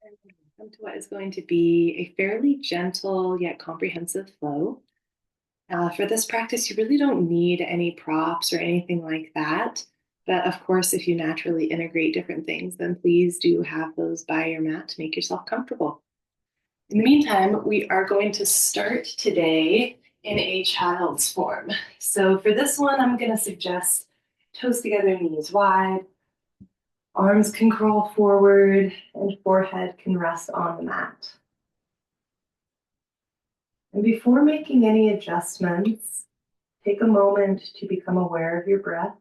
Welcome to what is going to be a fairly gentle yet comprehensive flow. For this practice, you really don't need any props or anything like that. But of course, if you naturally integrate different things, then please do have those by your mat to make yourself comfortable. In the meantime, we are going to start today in a child's form. So for this one, I'm going to suggest toes together, knees wide. Arms can crawl forward and forehead can rest on the mat. And before making any adjustments, take a moment to become aware of your breath.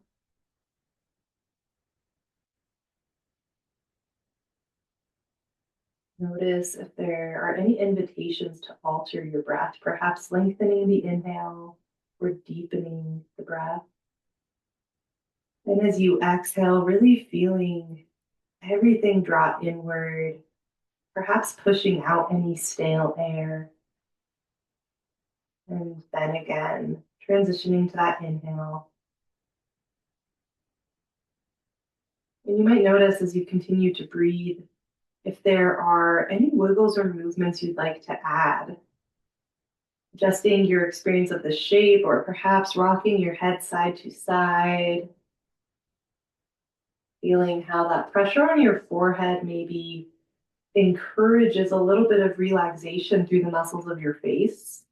Notice if there are any invitations to alter your breath, perhaps lengthening the inhale or deepening the breath. And as you exhale, really feeling everything draw inward, perhaps pushing out any stale air. And then again, transitioning to that inhale. And you might notice as you continue to breathe, if there are any wiggles or movements you'd like to add. Adjusting your experience of the shape or perhaps rocking your head side to side. Feeling how that pressure on your forehead maybe encourages a little bit of relaxation through the muscles of your face.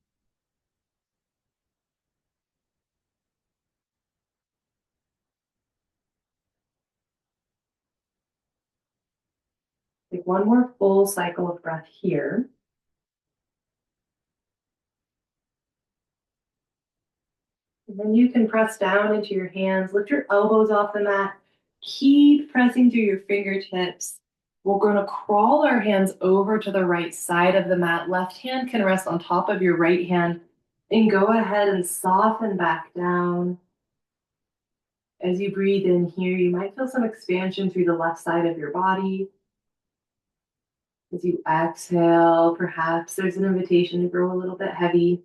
Take one more full cycle of breath here. And then you can press down into your hands, lift your elbows off the mat, keep pressing through your fingertips. We're going to crawl our hands over to the right side of the mat. Left hand can rest on top of your right hand, and go ahead and soften back down. As you breathe in here, you might feel some expansion through the left side of your body. As you exhale, perhaps there's an invitation to grow a little bit heavy.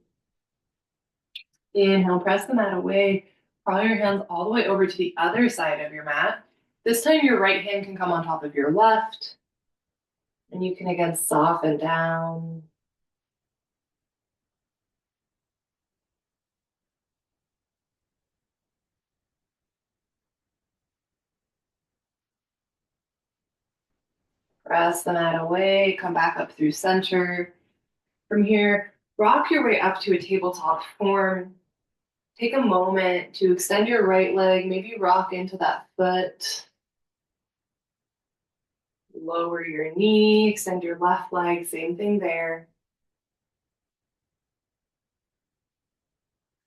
Inhale, press the mat away. Crawl your hands all the way over to the other side of your mat. This time your right hand can come on top of your left. And you can again soften down. Press the mat away, come back up through center. From here, rock your way up to a tabletop form. Take a moment to extend your right leg, maybe rock into that foot. Lower your knee, extend your left leg, same thing there.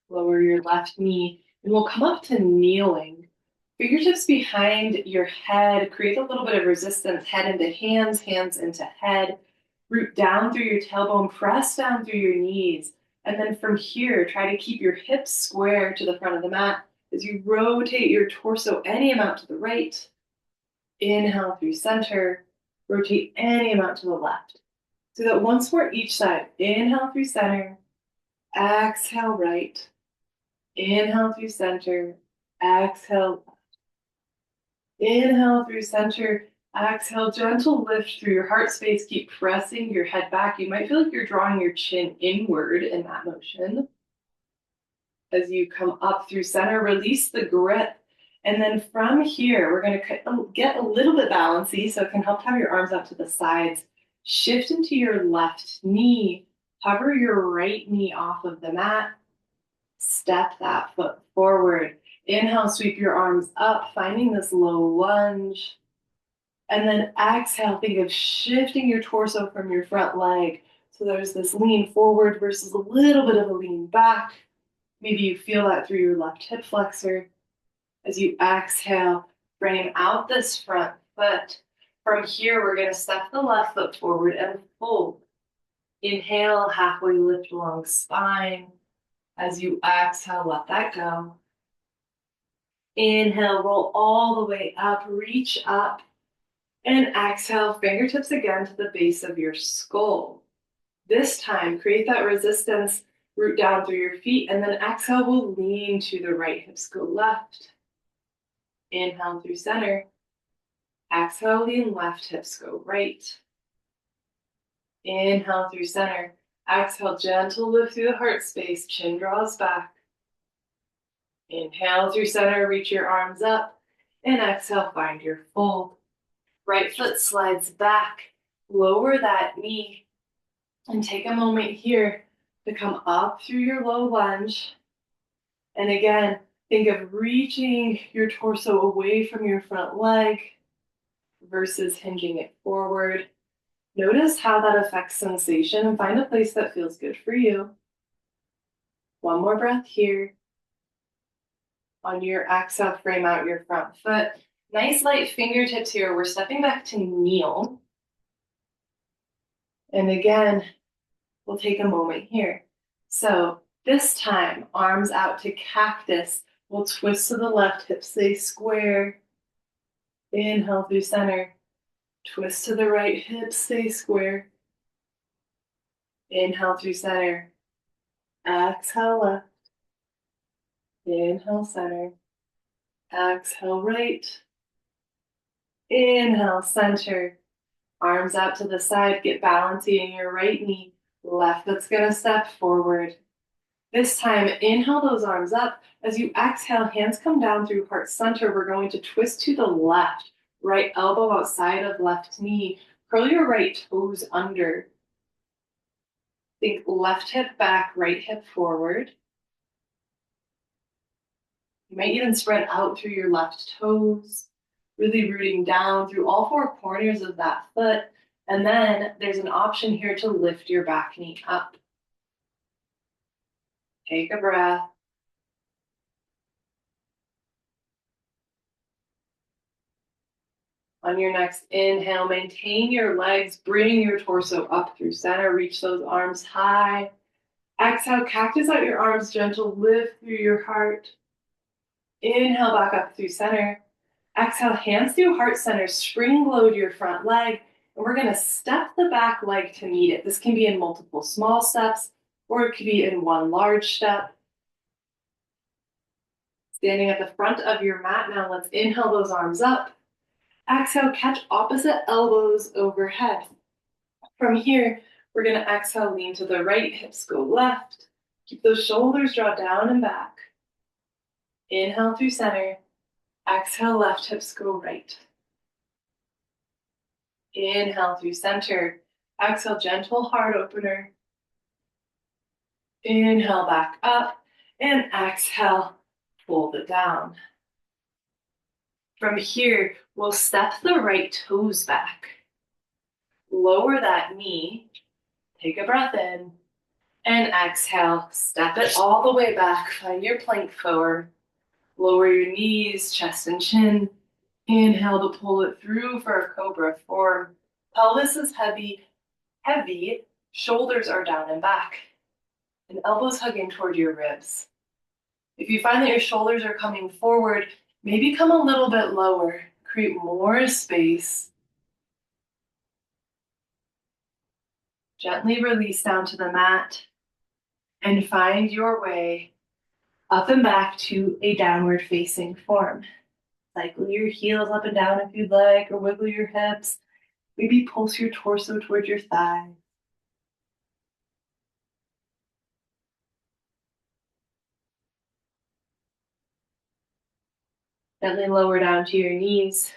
Lower your left knee, and we'll come up to kneeling. Fingertips behind your head, create a little bit of resistance, head into hands, hands into head. Root down through your tailbone, press down through your knees. And then from here, try to keep your hips square to the front of the mat as you rotate your torso any amount to the right. Inhale through center, rotate any amount to the left. So that once more each side, inhale through center, exhale right, inhale through center, exhale left. Inhale through center, exhale, gentle lift through your heart space. Keep pressing your head back. You might feel like you're drawing your chin inward in that motion. As you come up through center, release the grip. And then from here, we're going to get a little bit bouncy, so it can help have your arms out to the sides. Shift into your left knee. Hover your right knee off of the mat. Step that foot forward. Inhale, sweep your arms up, finding this low lunge. And then exhale, think of shifting your torso from your front leg. So there's this lean forward versus a little bit of a lean back. Maybe you feel that through your left hip flexor. As you exhale, frame out this front foot. From here, we're going to step the left foot forward and fold. Inhale, halfway lift along spine. As you exhale, let that go. Inhale, roll all the way up, reach up. And exhale, fingertips again to the base of your skull. This time, create that resistance, root down through your feet, and then exhale, we'll lean to the right, hips go left. Inhale through center. Exhale, lean left, hips go right. Inhale through center. Exhale, gentle lift through the heart space. Chin draws back. Inhale through center, reach your arms up. And exhale, find your fold. Right foot slides back. Lower that knee. And take a moment here to come up through your low lunge. And again, think of reaching your torso away from your front leg versus hinging it forward. Notice how that affects sensation and find a place that feels good for you. One more breath here. On your exhale, frame out your front foot. Nice light fingertips here. We're stepping back to kneel. And again, we'll take a moment here. So this time, arms out to cactus. We'll twist to the left, hips stay square. Inhale through center. Twist to the right, hips stay square. Inhale through center. Exhale left. Inhale center. Exhale right. Inhale center. Arms out to the side. Get balancing in your right knee. Left foot's gonna step forward. This time, inhale those arms up. As you exhale, hands come down through heart center. We're going to twist to the left. Right elbow outside of left knee. Curl your right toes under. Think left hip back, right hip forward. You might even spread out through your left toes, really rooting down through all four corners of that foot. And then there's an option here to lift your back knee up. Take a breath. On your next inhale, maintain your legs, bring your torso up through center, reach those arms high. Exhale, cactus out your arms, gentle lift through your heart. Inhale back up through center. Exhale, hands through heart center, spring load your front leg, and we're gonna step the back leg to meet it. This can be in multiple small steps, or it could be in one large step. Standing at the front of your mat now, let's inhale those arms up. Exhale, catch opposite elbows overhead. From here, we're going to exhale, lean to the right, hips go left. Keep those shoulders draw down and back. Inhale through center. Exhale, left hips go right. Inhale through center. Exhale, gentle heart opener. Inhale back up. And exhale, fold it down. From here, we'll step the right toes back. Lower that knee. Take a breath in. And exhale. Step it all the way back. Find your plank forward. Lower your knees, chest and chin. Inhale to pull it through for a cobra form. Pelvis is heavy. Shoulders are down and back. And elbows hugging toward your ribs. If you find that your shoulders are coming forward, maybe come a little bit lower. Create more space. Gently release down to the mat and find your way up and back to a downward facing form. Cycle your heels up and down if you'd like, or wiggle your hips. Maybe pulse your torso towards your thighs. Gently lower down to your knees.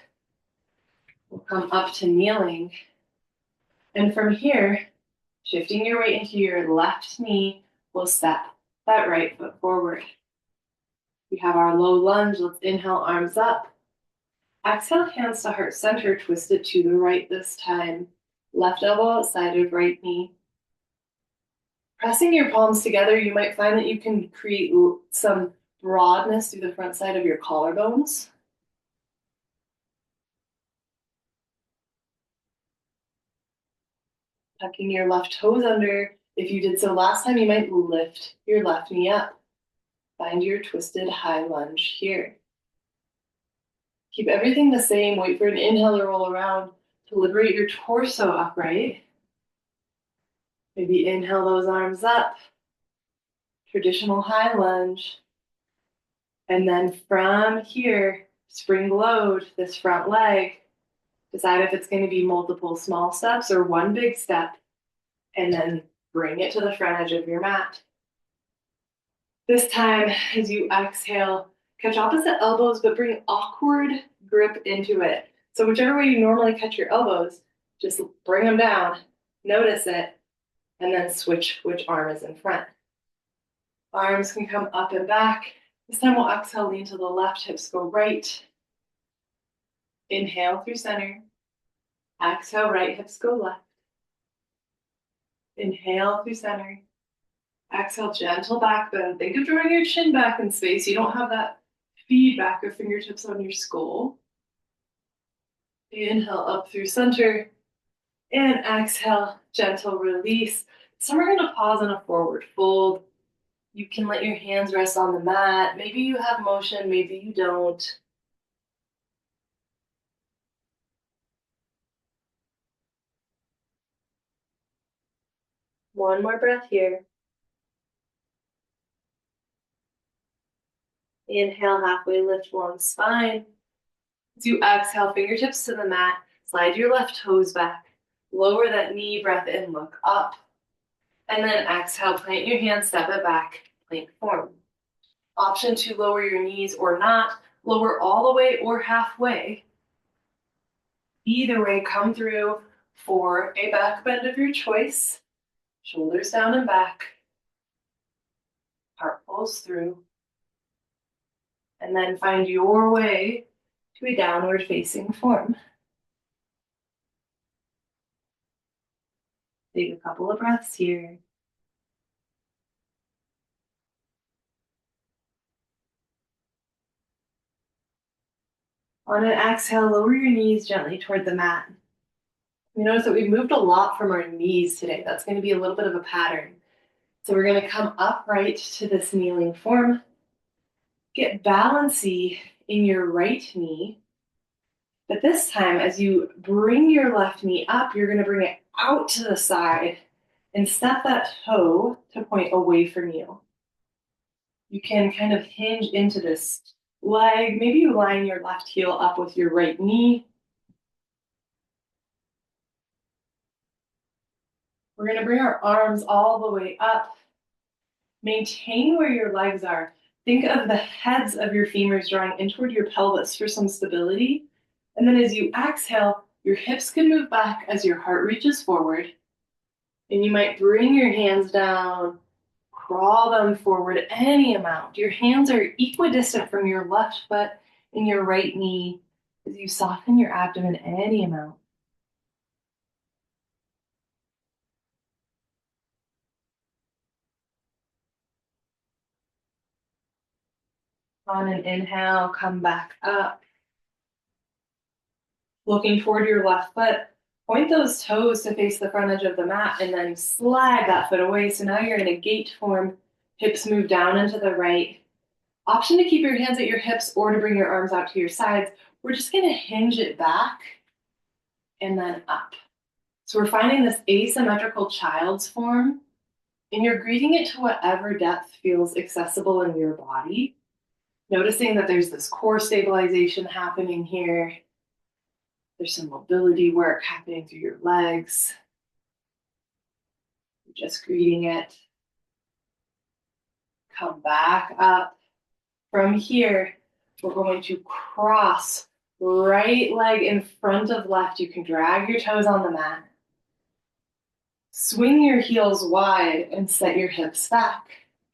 We'll come up to kneeling. And from here, shifting your weight into your left knee, we'll step that right foot forward. We have our low lunge. Let's inhale, arms up. Exhale, hands to heart center, twist it to the right this time. Left elbow outside of right knee. Pressing your palms together, you might find that you can create some broadness through the front side of your collarbones. Tucking your left toes under. If you did so last time, you might lift your left knee up. Find your twisted high lunge here. Keep everything the same. Wait for an inhale to roll around to liberate your torso upright. Maybe inhale those arms up. Traditional high lunge. And then from here, spring load this front leg. Decide if it's going to be multiple small steps or one big step. and then bring it to the front edge of your mat. This time, as you exhale, catch opposite elbows, but bring awkward grip into it. So whichever way you normally catch your elbows, just bring them down, notice it, and then switch which arm is in front. Arms can come up and back. This time we'll exhale, lean to the left, hips go right. Inhale through center. Exhale, right hips go left. Inhale through center. Exhale, gentle back bend. Think of drawing your chin back in space. You don't have that feedback of fingertips on your skull. Inhale up through center. And exhale, gentle release. So we're going to pause in a forward fold. You can let your hands rest on the mat. Maybe you have motion, maybe you don't. One more breath here. Inhale, halfway lift long spine. As you exhale, fingertips to the mat, slide your left toes back. Lower that knee, breath in, look up. And then exhale, plant your hands, step it back, plank form. Option to lower your knees or not, lower all the way or halfway. Either way, come through for a back bend of your choice. Shoulders down and back. Heart pulls through. And then find your way to a downward facing form. Take a couple of breaths here. On an exhale, lower your knees gently toward the mat. You notice that we've moved a lot from our knees today. That's going to be a little bit of a pattern. So we're going to come upright to this kneeling form. Get balancy in your right knee. But this time, as you bring your left knee up, you're going to bring it out to the side and step that toe to point away from you. You can kind of hinge into this leg. Maybe you line your left heel up with your right knee. We're going to bring our arms all the way up. Maintain where your legs are. Think of the heads of your femurs drawing in toward your pelvis for some stability. And then as you exhale, your hips can move back as your heart reaches forward. And you might bring your hands down, crawl them forward any amount. Your hands are equidistant from your left foot and your right knee as you soften your abdomen any amount. On an inhale, come back up. Looking toward your left foot, point those toes to face the front edge of the mat and then slide that foot away. So now you're in a gate form, hips move down into the right. Option to keep your hands at your hips or to bring your arms out to your sides. We're just going to hinge it back and then up. So we're finding this asymmetrical child's form, and you're greeting it to whatever depth feels accessible in your body. Noticing that there's this core stabilization happening here. There's some mobility work happening through your legs. You're just greeting it. Come back up. From here, we're going to cross right leg in front of left. You can drag your toes on the mat. Swing your heels wide and set your hips back.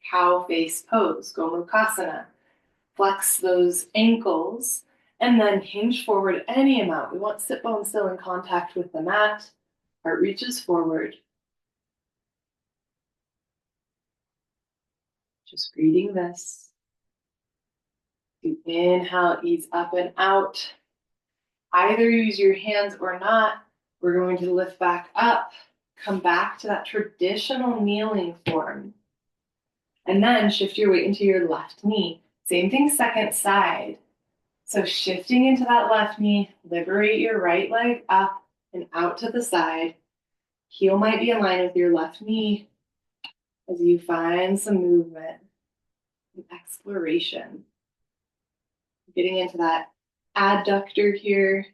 Cow face pose, Gomukhasana. Flex those ankles and then hinge forward any amount. We want sit bones still in contact with the mat. Heart reaches forward. Just greeting this. You inhale, ease up and out. Either use your hands or not. We're going to lift back up. Come back to that traditional kneeling form. And then shift your weight into your left knee. Same thing, second side. So shifting into that left knee, liberate your right leg up and out to the side. Heel might be in line with your left knee as you find some movement and exploration. Getting into that adductor here.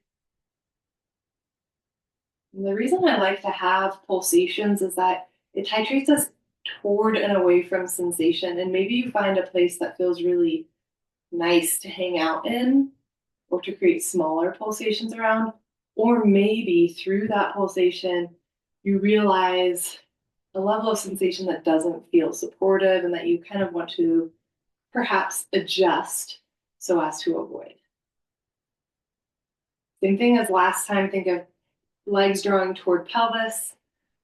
And the reason I like to have pulsations is that it titrates us toward and away from sensation. And maybe you find a place that feels really nice to hang out in or to create smaller pulsations around. Or maybe through that pulsation, you realize a level of sensation that doesn't feel supportive and that you kind of want to perhaps adjust so as to avoid. Same thing as last time, think of legs drawing toward pelvis.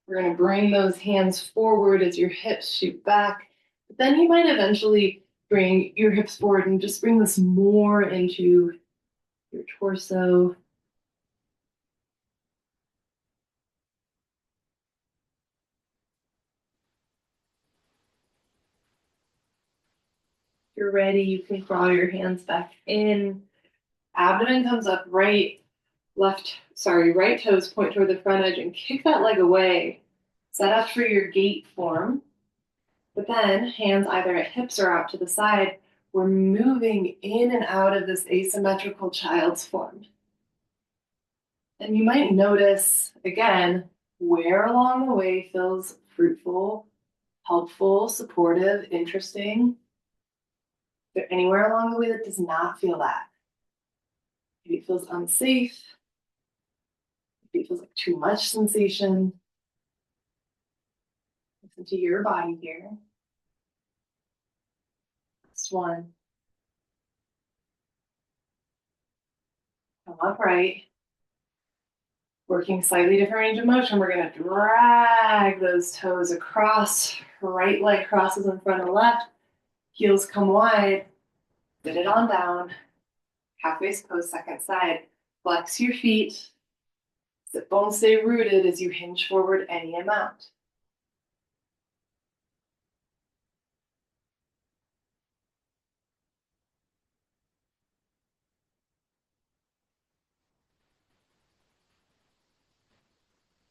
We're going to bring those hands forward as your hips shoot back. But then you might eventually bring your hips forward and just bring this more into your torso. If you're ready, you can crawl your hands back in. Abdomen comes up right, right toes point toward the front edge and kick that leg away. Set up for your gate form. But then hands either at hips or out to the side. We're moving in and out of this asymmetrical child's form. And you might notice, again, where along the way feels fruitful, helpful, supportive, interesting. Is there anywhere along the way that does not feel that? Maybe it feels unsafe. Maybe it feels like too much sensation. Listen to your body here. Last one. Come upright. Working slightly different range of motion, we're going to drag those toes across. Right leg crosses in front of left. Heels come wide. Sit it on down. Halfway pose, second side. Flex your feet. Sit bones stay rooted as you hinge forward any amount.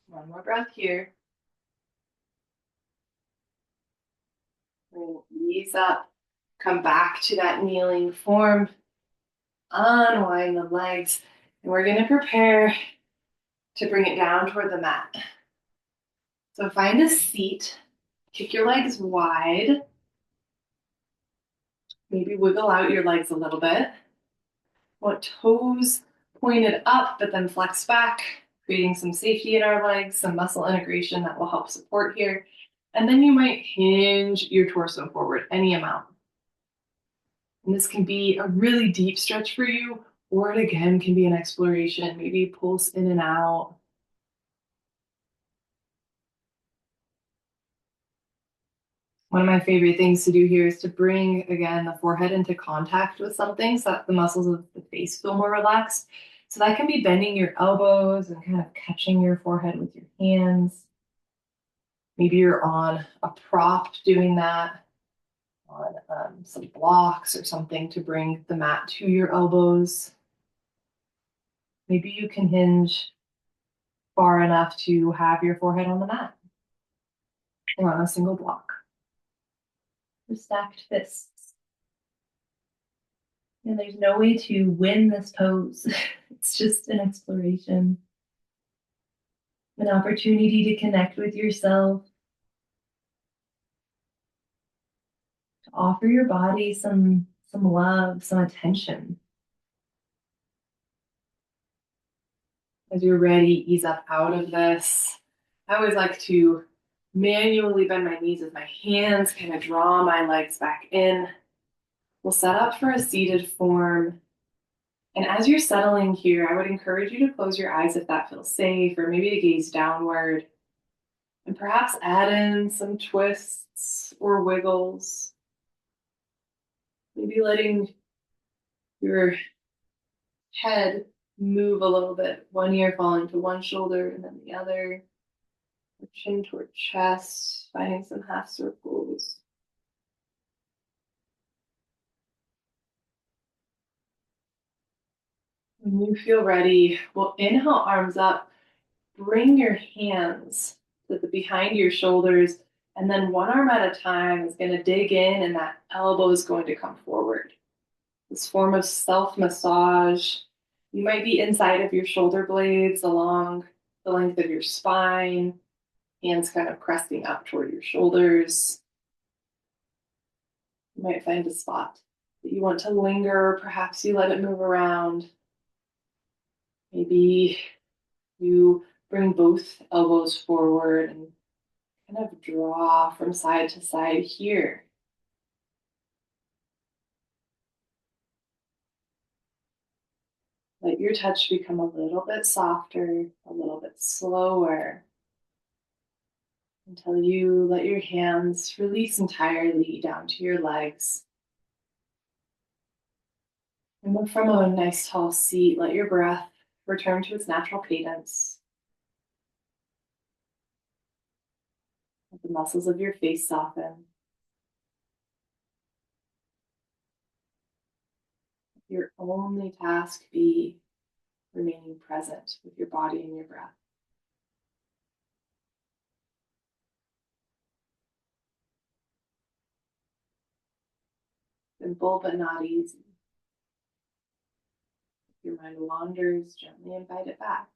One more breath here. And ease up. Come back to that kneeling form. Unwind the legs. And we're going to prepare to bring it down toward the mat. So find a seat. Kick your legs wide. Maybe wiggle out your legs a little bit. Want toes pointed up, but then flex back, creating some safety in our legs, some muscle integration that will help support here. And then you might hinge your torso forward any amount. And this can be a really deep stretch for you, or it again can be an exploration, maybe pulse in and out. One of my favorite things to do here is to bring, again, the forehead into contact with something so that the muscles of the face feel more relaxed. So that can be bending your elbows and kind of catching your forehead with your hands. Maybe you're on a prop doing that, on some blocks or something to bring the mat to your elbows. Maybe you can hinge far enough to have your forehead on the mat or on a single block. Or stacked fists. And there's no way to win this pose. It's just an exploration, an opportunity to connect with yourself, to offer your body some love, some attention. As you're ready, ease up out of this. I always like to manually bend my knees as my hands kind of draw my legs back in. We'll set up for a seated form. And as you're settling here, I would encourage you to close your eyes if that feels safe, or maybe to gaze downward. And perhaps add in some twists or wiggles. Maybe letting your head move a little bit. One ear falling to one shoulder and then the other. Or chin toward chest, finding some half circles. When you feel ready, we'll inhale, arms up. Bring your hands to the behind your shoulders, and then one arm at a time is going to dig in, and that elbow is going to come forward. This form of self massage. You might be inside of your shoulder blades along the length of your spine, hands kind of cresting up toward your shoulders. You might find a spot that you want to linger. Perhaps you let it move around. Maybe you bring both elbows forward and kind of draw from side to side here. Let your touch become a little bit softer, a little bit slower, until you let your hands release entirely down to your legs. And then from a nice tall seat, let your breath return to its natural cadence. Let the muscles of your face soften. Your only task be remaining present with your body and your breath. Simple but not easy. If your mind wanders, gently invite it back.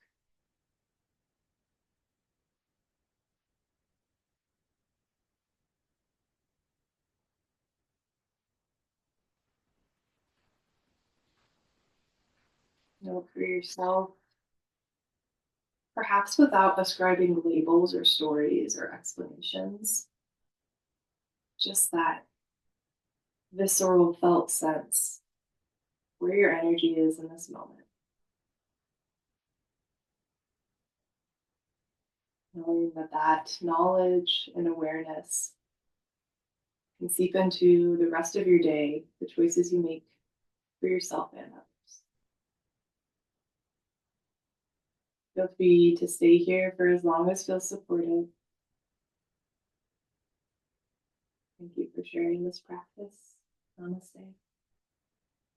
Note for yourself, perhaps without ascribing labels or stories or explanations, just that visceral felt sense where your energy is in this moment. Knowing that that knowledge and awareness can seep into the rest of your day, the choices you make for yourself and others. Feel free to stay here for as long as feels supportive. Thank you for sharing this practice. Namaste.